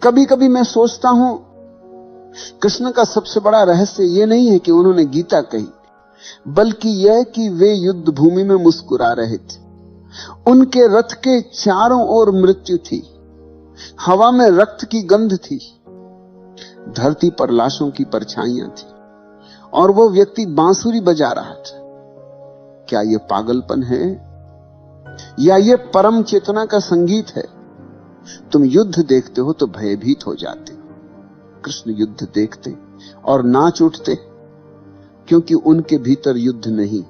कभी कभी मैं सोचता हूं कृष्ण का सबसे बड़ा रहस्य यह नहीं है कि उन्होंने गीता कही, बल्कि यह कि वे युद्ध भूमि में मुस्कुरा रहे थे। उनके रथ के चारों ओर मृत्यु थी, हवा में रक्त की गंध थी, धरती पर लाशों की परछाइयां थी, और वो व्यक्ति बांसुरी बजा रहा था। क्या यह पागलपन है या यह परम चेतना का संगीत है? तुम युद्ध देखते हो तो भयभीत हो जाते हो। कृष्ण युद्ध देखते और नाच उठते, क्योंकि उनके भीतर युद्ध नहीं,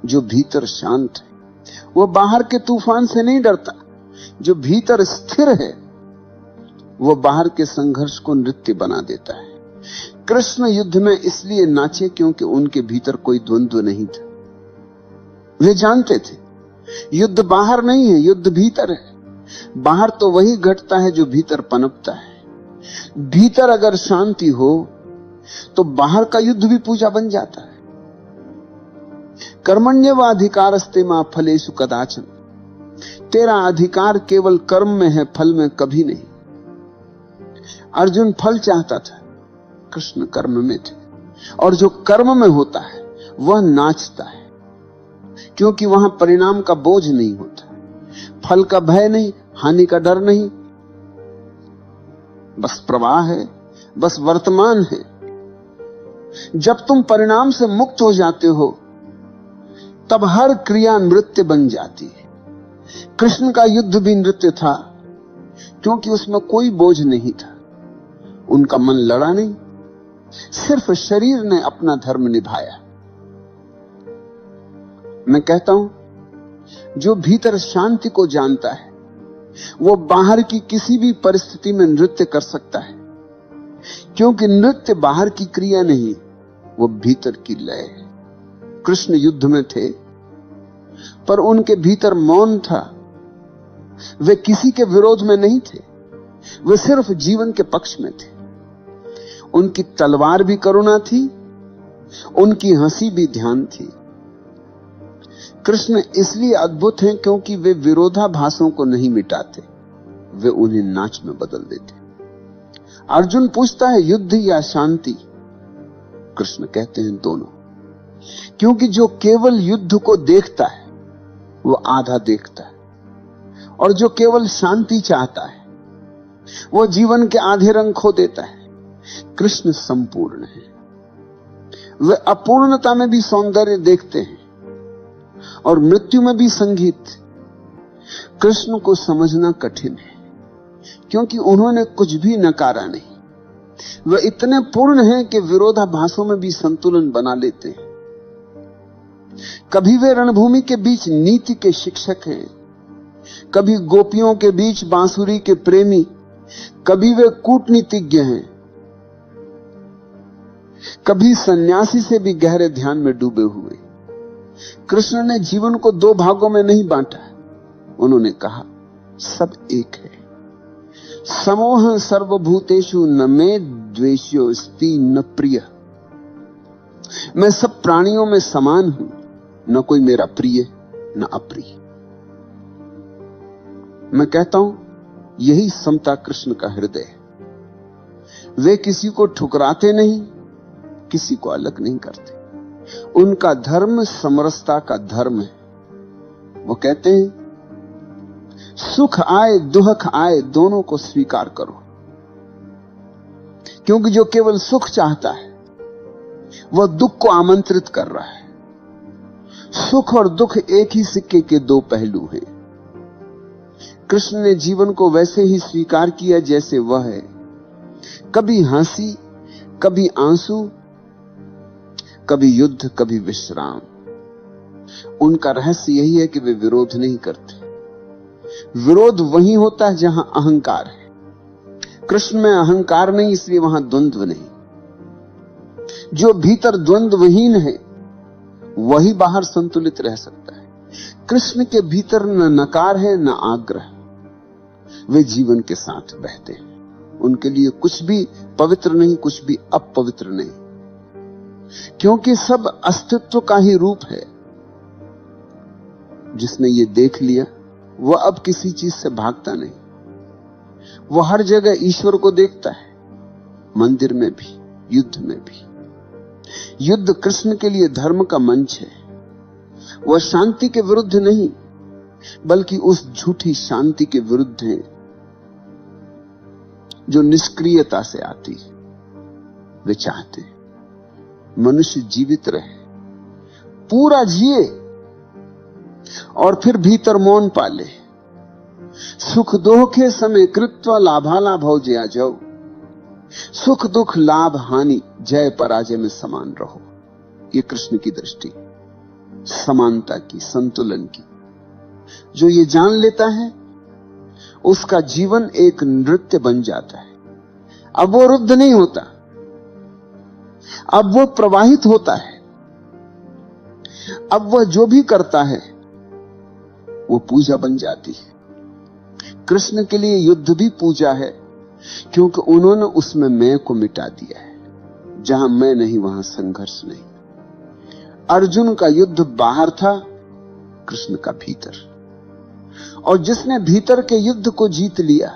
जो भीतर शांत है। वो बाहर के तूफान से नहीं डरता, जो भीतर स्थिर है वो बाहर के संघर्ष को नृत्य बना देता है। कृष्ण युद्ध में इसलिए नाचे क्योंकि उनके भीतर कोई द्वंद्व नहीं था। वे जानते थे युद्ध बाहर नहीं है, युद्ध भीतर है। बाहर तो वही घटता है जो भीतर पनपता है। भीतर अगर शांति हो तो बाहर का युद्ध भी पूजा बन जाता है। कर्मण्येवाधिकारस्ते मा फलेषु कदाचन। तेरा अधिकार केवल कर्म में है, फल में कभी नहीं। अर्जुन फल चाहता था, कृष्ण कर्म में थे। और जो कर्म में होता है वह नाचता है, क्योंकि वहां परिणाम का बोझ नहीं होता, फल का भय नहीं, हानि का डर नहीं, बस प्रवाह है, बस वर्तमान है। जब तुम परिणाम से मुक्त हो जाते हो तब हर क्रिया नृत्य बन जाती है। कृष्ण का युद्ध भी नृत्य था, क्योंकि उसमें कोई बोझ नहीं था। उनका मन लड़ा नहीं, सिर्फ शरीर ने अपना धर्म निभाया। मैं कहता हूं, जो भीतर शांति को जानता है वो बाहर की किसी भी परिस्थिति में नृत्य कर सकता है, क्योंकि नृत्य बाहर की क्रिया नहीं, वो भीतर की लय है। कृष्ण युद्ध में थे, पर उनके भीतर मौन था। वे किसी के विरोध में नहीं थे, वे सिर्फ जीवन के पक्ष में थे। उनकी तलवार भी करुणा थी, उनकी हंसी भी ध्यान थी। कृष्ण इसलिए अद्भुत हैं क्योंकि वे विरोधाभासों को नहीं मिटाते, वे उन्हें नाच में बदल देते। अर्जुन पूछता है युद्ध या शांति? कृष्ण कहते हैं दोनों, क्योंकि जो केवल युद्ध को देखता है वो आधा देखता है, और जो केवल शांति चाहता है वो जीवन के आधे रंग खो देता है। कृष्ण संपूर्ण है, वे अपूर्णता में भी सौंदर्य देखते हैं और मृत्यु में भी संगीत। कृष्ण को समझना कठिन है, क्योंकि उन्होंने कुछ भी नकारा नहीं। वे इतने पूर्ण हैं कि विरोधाभासों में भी संतुलन बना लेते हैं। कभी वे रणभूमि के बीच नीति के शिक्षक हैं, कभी गोपियों के बीच बांसुरी के प्रेमी, कभी वे कूटनीतिज्ञ हैं, कभी सन्यासी से भी गहरे ध्यान में डूबे हुए। कृष्ण ने जीवन को दो भागों में नहीं बांटा। उन्होंने कहा सब एक है। समोह सर्वभूतेषु न मे द्वेष्योऽस्ति न प्रिय। मैं सब प्राणियों में समान हूं, न कोई मेरा प्रिय न अप्रिय। मैं कहता हूं यही समता कृष्ण का हृदय है। वे किसी को ठुकराते नहीं, किसी को अलग नहीं करते। उनका धर्म समरसता का धर्म है। वो कहते हैं सुख आए दुख आए दोनों को स्वीकार करो, क्योंकि जो केवल सुख चाहता है वह दुख को आमंत्रित कर रहा है। सुख और दुख एक ही सिक्के के दो पहलू हैं। कृष्ण ने जीवन को वैसे ही स्वीकार किया जैसे वह है, कभी हंसी, कभी आंसू, कभी युद्ध, कभी विश्राम। उनका रहस्य यही है कि वे विरोध नहीं करते। विरोध वहीं होता है जहां अहंकार है। कृष्ण में अहंकार नहीं, इसलिए वहां द्वंद्व नहीं। जो भीतर द्वंद्वहीन है वही बाहर संतुलित रह सकता है। कृष्ण के भीतर न नकार है न आग्रह, वे जीवन के साथ बहते हैं। उनके लिए कुछ भी पवित्र नहीं, कुछ भी अपवित्र नहीं, क्योंकि सब अस्तित्व का ही रूप है। जिसने ये देख लिया वह अब किसी चीज से भागता नहीं। वो हर जगह ईश्वर को देखता है, मंदिर में भी, युद्ध में भी। युद्ध कृष्ण के लिए धर्म का मंच है। वह शांति के विरुद्ध नहीं, बल्कि उस झूठी शांति के विरुद्ध है जो निष्क्रियता से आती है। वे चाहते मनुष्य जीवित रहे, पूरा जिए और फिर भीतर मौन पाले। सुख दोखे समय कृत्वा लाभालाभौ जया जाओ। सुख दुख लाभ हानि जय पराजय में समान रहो। ये कृष्ण की दृष्टि, समानता की, संतुलन की। जो ये जान लेता है उसका जीवन एक नृत्य बन जाता है। अब वो रुद्ध नहीं होता, अब वो प्रवाहित होता है। अब वह जो भी करता है वो पूजा बन जाती है। कृष्ण के लिए युद्ध भी पूजा है, क्योंकि उन्होंने उसमें मैं को मिटा दिया है। जहां मैं नहीं वहां संघर्ष नहीं। अर्जुन का युद्ध बाहर था, कृष्ण का भीतर। और जिसने भीतर के युद्ध को जीत लिया,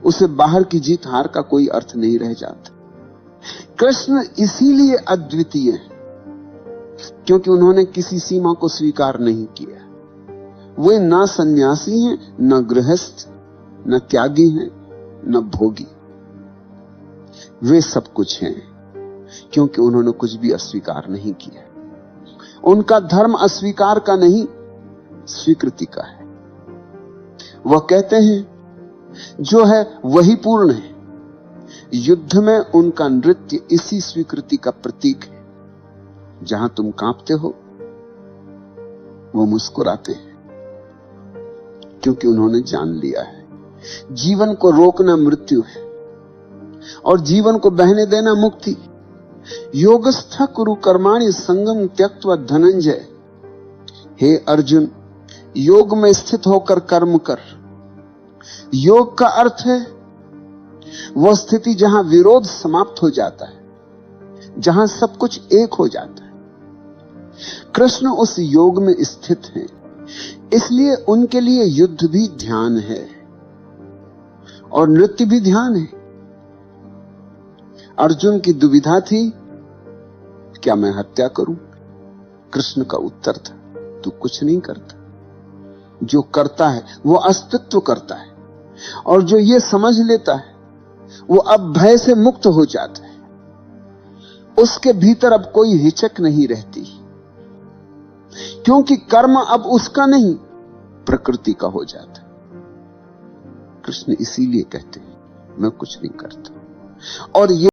उसे बाहर की जीत हार का कोई अर्थ नहीं रह जाता। कृष्ण इसीलिए अद्वितीय है, क्योंकि उन्होंने किसी सीमा को स्वीकार नहीं किया। वे ना सन्यासी हैं, न गृहस्थ, न त्यागी हैं, न भोगी। वे सब कुछ हैं, क्योंकि उन्होंने कुछ भी अस्वीकार नहीं किया। उनका धर्म अस्वीकार का नहीं, स्वीकृति का है। वह कहते हैं जो है वही पूर्ण है। युद्ध में उनका नृत्य इसी स्वीकृति का प्रतीक है। जहां तुम कांपते हो वो मुस्कुराते हैं, क्योंकि उन्होंने जान लिया है जीवन को रोकना मृत्यु है और जीवन को बहने देना मुक्ति। योगस्थ कुरु कर्माणि संगम त्यक्त्वा धनंजय। हे अर्जुन, योग में स्थित होकर कर्म कर। योग का अर्थ है वह स्थिति जहां विरोध समाप्त हो जाता है, जहां सब कुछ एक हो जाता है। कृष्ण उस योग में स्थित हैं, इसलिए उनके लिए युद्ध भी ध्यान है और नृत्य भी ध्यान है। अर्जुन की दुविधा थी, क्या मैं हत्या करूं? कृष्ण का उत्तर था, तू कुछ नहीं करता। जो करता है वो अस्तित्व करता है, और जो ये समझ लेता है वो अब भय से मुक्त हो जाता है। उसके भीतर अब कोई हिचक नहीं रहती, क्योंकि कर्म अब उसका नहीं, प्रकृति का हो जाता है। कृष्ण इसीलिए कहते हैं मैं कुछ नहीं करता। और ये